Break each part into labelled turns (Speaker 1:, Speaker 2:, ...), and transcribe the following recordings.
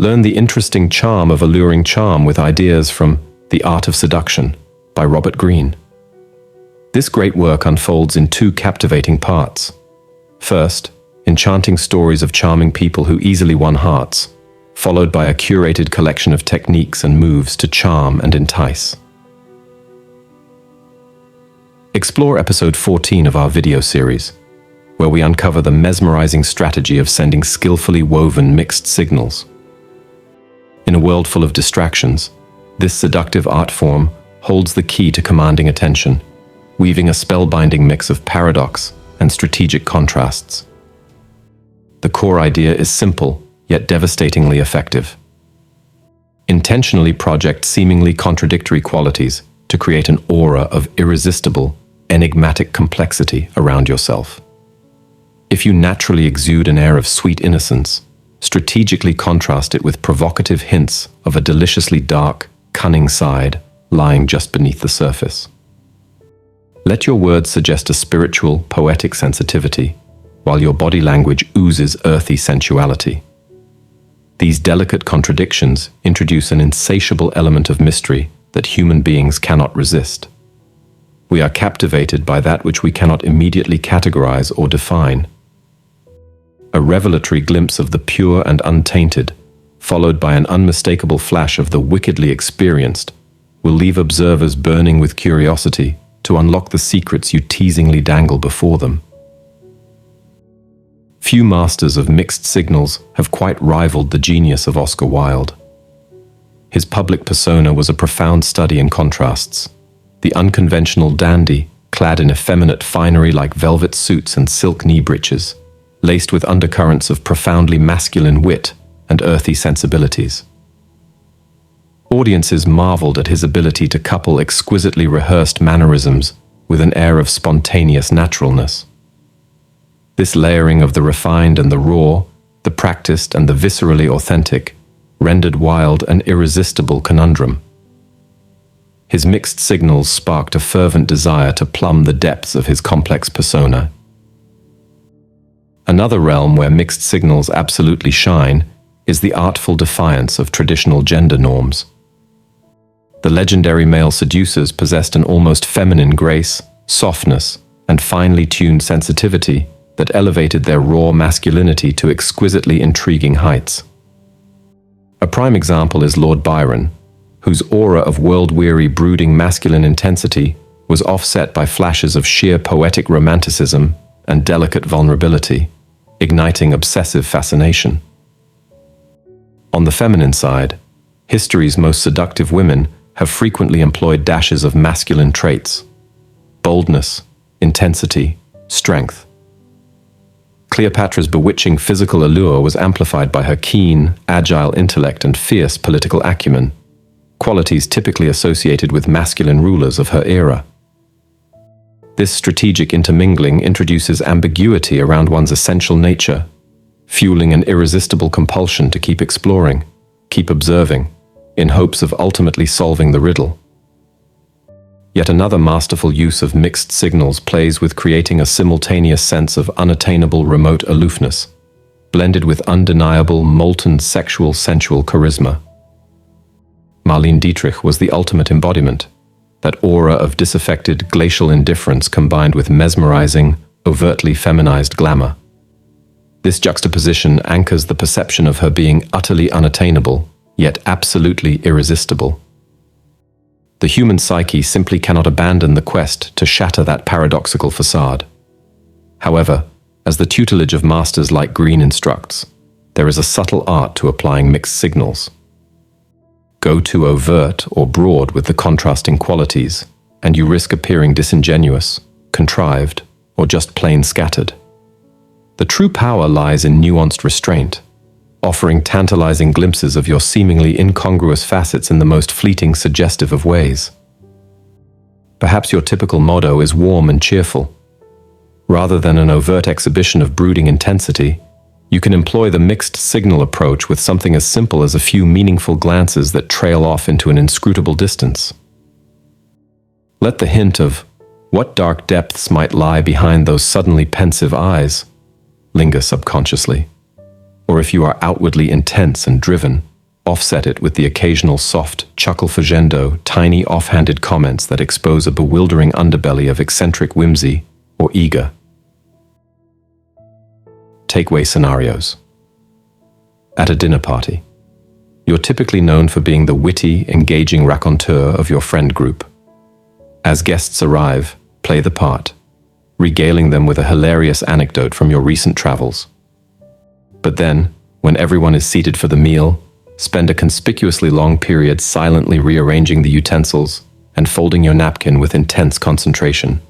Speaker 1: Learn the interesting charm of alluring charm with ideas from The Art of Seduction by Robert Greene. This great work unfolds in two captivating parts. First, enchanting stories of charming people who easily won hearts, followed by a curated collection of techniques and moves to charm and entice. Explore episode 14 of our video series, where we uncover the mesmerizing strategy of sending skillfully woven mixed signals. In a world full of distractions, this seductive art form holds the key to commanding attention, weaving a spellbinding mix of paradox and strategic contrasts. The core idea is simple, yet devastatingly effective. Intentionally project seemingly contradictory qualities to create an aura of irresistible, enigmatic complexity around yourself. If you naturally exude an air of sweet innocence, strategically contrast it with provocative hints of a deliciously dark, cunning side lying just beneath the surface. Let your words suggest a spiritual, poetic sensitivity, while your body language oozes earthy sensuality. These delicate contradictions introduce an insatiable element of mystery that human beings cannot resist. We are captivated by that which we cannot immediately categorize or define. A revelatory glimpse of the pure and untainted, followed by an unmistakable flash of the wickedly experienced, will leave observers burning with curiosity to unlock the secrets you teasingly dangle before them. Few masters of mixed signals have quite rivaled the genius of Oscar Wilde. His public persona was a profound study in contrasts. The unconventional dandy, clad in effeminate finery like velvet suits and silk knee breeches, laced with undercurrents of profoundly masculine wit and earthy sensibilities. Audiences marveled at his ability to couple exquisitely rehearsed mannerisms with an air of spontaneous naturalness. This layering of the refined and the raw, the practiced and the viscerally authentic, rendered Wilde an irresistible conundrum. His mixed signals sparked a fervent desire to plumb the depths of his complex persona. Another realm where mixed signals absolutely shine is the artful defiance of traditional gender norms. The legendary male seducers possessed an almost feminine grace, softness, and finely tuned sensitivity that elevated their raw masculinity to exquisitely intriguing heights. A prime example is Lord Byron, whose aura of world-weary, brooding masculine intensity was offset by flashes of sheer poetic romanticism and delicate vulnerability, igniting obsessive fascination. On the feminine side, history's most seductive women have frequently employed dashes of masculine traits: boldness, intensity, strength. Cleopatra's bewitching physical allure was amplified by her keen, agile intellect and fierce political acumen, qualities typically associated with masculine rulers of her era. This strategic intermingling introduces ambiguity around one's essential nature, fueling an irresistible compulsion to keep exploring, keep observing, in hopes of ultimately solving the riddle. Yet another masterful use of mixed signals plays with creating a simultaneous sense of unattainable remote aloofness, blended with undeniable molten sexual sensual charisma. Marlene Dietrich was the ultimate embodiment, that aura of disaffected glacial indifference combined with mesmerizing, overtly feminized glamour. This juxtaposition anchors the perception of her being utterly unattainable, yet absolutely irresistible. The human psyche simply cannot abandon the quest to shatter that paradoxical facade. However, as the tutelage of masters like Greene instructs, there is a subtle art to applying mixed signals. Go too overt or broad with the contrasting qualities, and you risk appearing disingenuous, contrived, or just plain scattered. The true power lies in nuanced restraint, offering tantalizing glimpses of your seemingly incongruous facets in the most fleeting, suggestive of ways. Perhaps your typical motto is warm and cheerful. Rather than an overt exhibition of brooding intensity, you can employ the mixed signal approach with something as simple as a few meaningful glances that trail off into an inscrutable distance. Let the hint of what dark depths might lie behind those suddenly pensive eyes linger subconsciously. Or if you are outwardly intense and driven, Offset it with the occasional soft, chuckle facendo, tiny offhanded comments that expose a bewildering underbelly of eccentric whimsy or eager. Takeaway scenarios. At a dinner party, you're typically known for being the witty, engaging raconteur of your friend group. As guests arrive, play the part, regaling them with a hilarious anecdote from your recent travels. But then, when everyone is seated for the meal, spend a conspicuously long period silently rearranging the utensils and folding your napkin with intense concentration.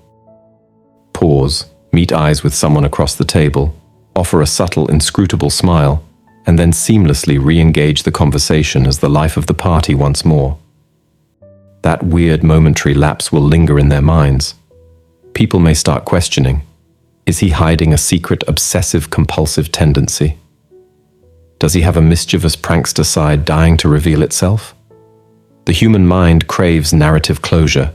Speaker 1: Pause, meet eyes with someone across the table, offer a subtle, inscrutable smile, and then seamlessly re-engage the conversation as the life of the party once more. That weird momentary lapse will linger in their minds. People may start questioning, is he hiding a secret obsessive-compulsive tendency? Does he have a mischievous prankster side dying to reveal itself? The human mind craves narrative closure,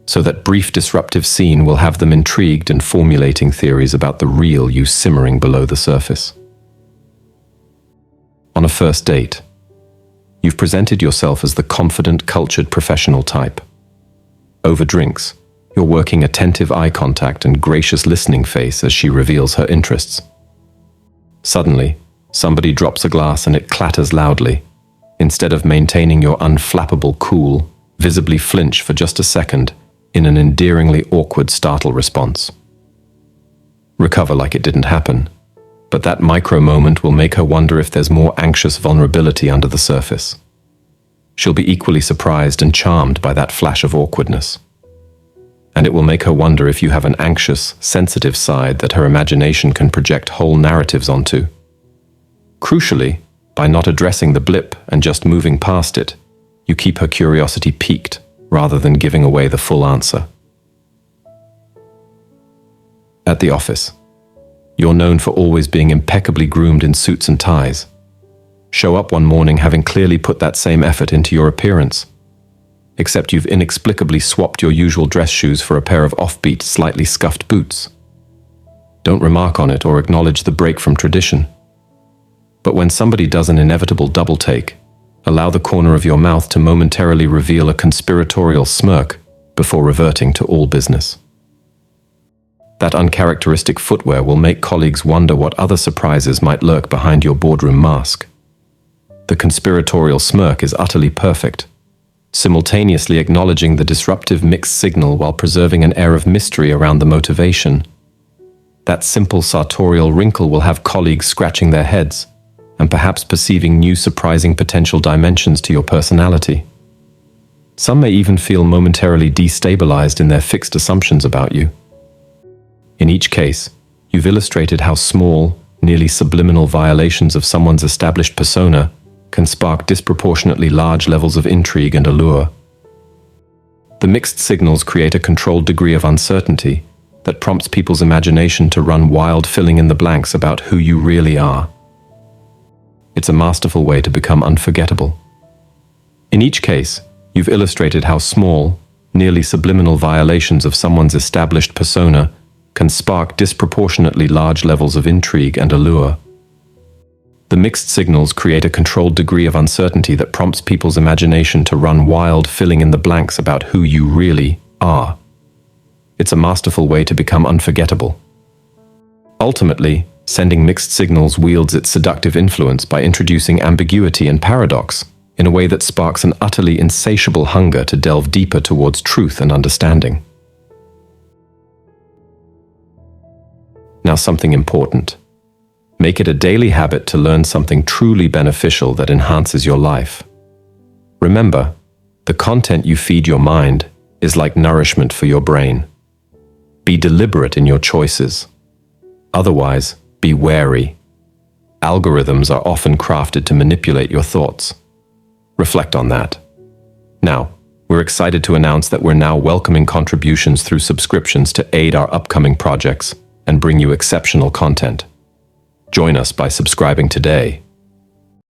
Speaker 1: so that brief disruptive scene will have them intrigued and formulating theories about the real you simmering below the surface. On a first date, you've presented yourself as the confident, cultured professional type. Over drinks, you're working attentive eye contact and gracious listening face as she reveals her interests. Suddenly, somebody drops a glass and it clatters loudly. Instead of maintaining your unflappable cool, visibly flinch for just a second in an endearingly awkward startle response. Recover like it didn't happen, but that micro moment will make her wonder if there's more anxious vulnerability under the surface. She'll be equally surprised and charmed by that flash of awkwardness. And it will make her wonder if you have an anxious, sensitive side that her imagination can project whole narratives onto. Crucially, by not addressing the blip and just moving past it, you keep her curiosity piqued rather than giving away the full answer. At the office, you're known for always being impeccably groomed in suits and ties. Show up one morning having clearly put that same effort into your appearance, except you've inexplicably swapped your usual dress shoes for a pair of offbeat, slightly scuffed boots. Don't remark on it or acknowledge the break from tradition. But when somebody does an inevitable double take, allow the corner of your mouth to momentarily reveal a conspiratorial smirk before reverting to all business. That uncharacteristic footwear will make colleagues wonder what other surprises might lurk behind your boardroom mask. The conspiratorial smirk is utterly perfect, simultaneously acknowledging the disruptive mixed signal while preserving an air of mystery around the motivation. That simple sartorial wrinkle will have colleagues scratching their heads and perhaps perceiving new surprising potential dimensions to your personality. Some may even feel momentarily destabilized in their fixed assumptions about you. In each case, you've illustrated how small, nearly subliminal violations of someone's established persona can spark disproportionately large levels of intrigue and allure. The mixed signals create a controlled degree of uncertainty that prompts people's imagination to run wild, filling in the blanks about who you really are. It's a masterful way to become unforgettable. In each case, you've illustrated how small, nearly subliminal violations of someone's established persona can spark disproportionately large levels of intrigue and allure. The mixed signals create a controlled degree of uncertainty that prompts people's imagination to run wild, filling in the blanks about who you really are. It's a masterful way to become unforgettable. Ultimately, sending mixed signals wields its seductive influence by introducing ambiguity and paradox in a way that sparks an utterly insatiable hunger to delve deeper towards truth and understanding. Now, something important. Make it a daily habit to learn something truly beneficial that enhances your life. Remember, the content you feed your mind is like nourishment for your brain. Be deliberate in your choices. Otherwise, be wary. Algorithms are often crafted to manipulate your thoughts. Reflect on that. Now, we're excited to announce that we're now welcoming contributions through subscriptions to aid our upcoming projects and bring you exceptional content. Join us by subscribing today.